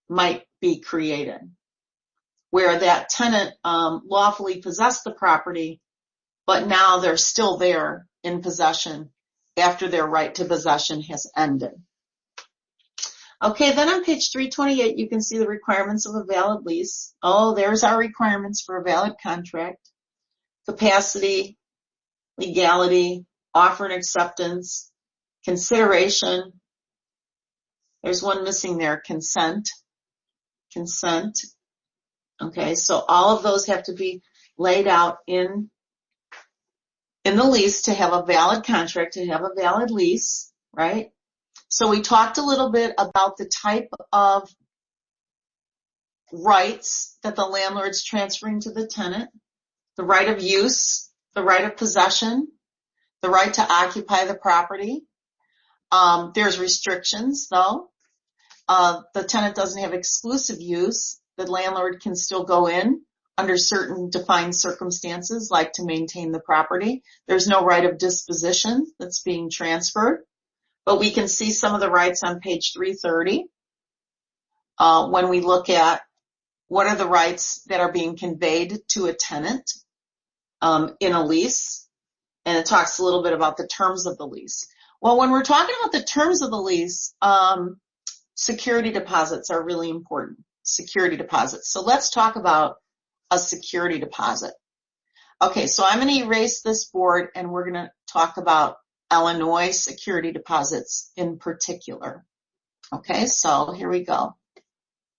might be created, where that tenant lawfully possessed the property, but now they're still there in possession after their right to possession has ended. Okay, then on page 328, you can see the requirements of a valid lease. Oh, there's our requirements for a valid contract. Capacity, legality, offer and acceptance, consideration. There's one missing there, consent. Consent. Okay, so all of those have to be laid out in the lease to have a valid contract, to have a valid lease, right? So we talked a little bit about the type of rights that the landlord's transferring to the tenant, the right of use, the right of possession, the right to occupy the property. There's restrictions, though. The tenant doesn't have exclusive use. The landlord can still go in under certain defined circumstances, like to maintain the property. There's no right of disposition that's being transferred. But we can see some of the rights on page 330 when we look at what are the rights that are being conveyed to a tenant in a lease. And it talks a little bit about the terms of the lease. Well, when we're talking about the terms of the lease, security deposits are really important. Security deposits. So let's talk about a security deposit. Okay, so I'm going to erase this board and we're going to talk about Illinois security deposits in particular. Okay, so here we go.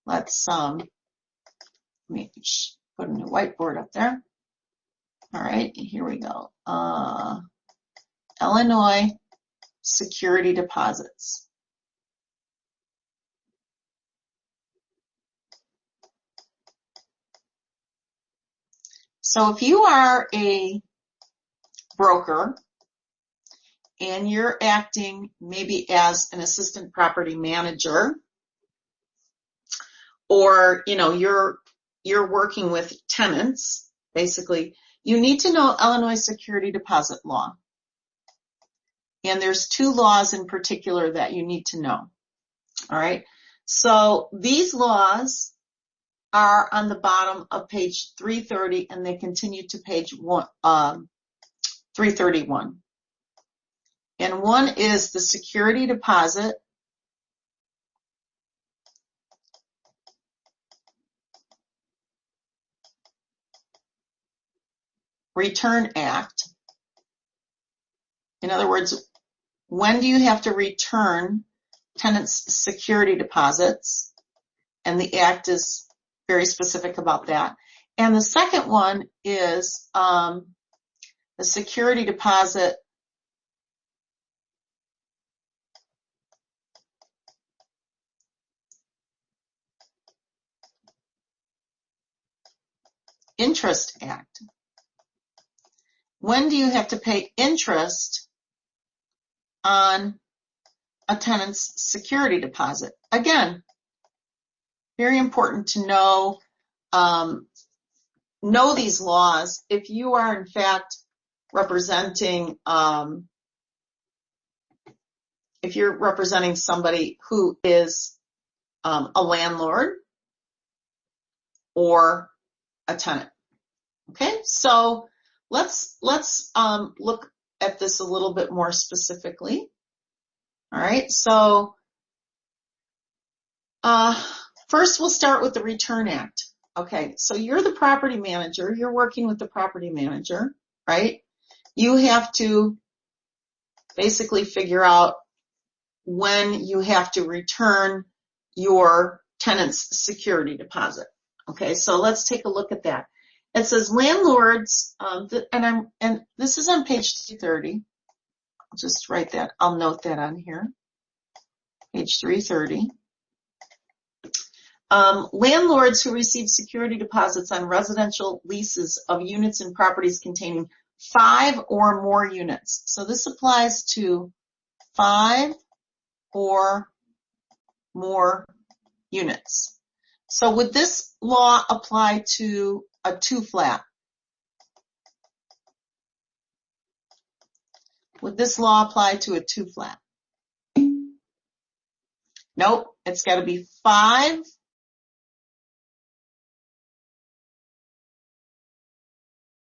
Let's let me put a new whiteboard up there. All right, here we go. Illinois security deposits. So if you are a broker and you're acting maybe as an assistant property manager, or you're working with tenants, basically, you need to know Illinois security deposit law. And there's two laws in particular that you need to know. All right. So these laws are on the bottom of page 330 and they continue to page 331. And one is the Security Deposit Return Act. In other words, when do you have to return tenants' security deposits? And the act is very specific about that. And the second one is the Security Deposit Interest Act. When do you have to pay interest on a tenant's security deposit? Again, very important to know these laws if you are in fact representing if you're representing somebody who is a landlord or a tenant. Okay, so let's look at this a little bit more specifically. All right, so first we'll start with the Return Act. Okay, so you're the property manager, you're working with the property manager, right? You have to basically figure out when you have to return your tenant's security deposit. Okay, so let's take a look at that. It says landlords, and this is on page 330. I'll just write that. I'll note that on here. Page 330. Landlords who receive security deposits on residential leases of units and properties containing 5 or more units. So this applies to 5 or more units. So would this law apply to a 2-flat? Would this law apply to a 2-flat? Nope, it's got to be 5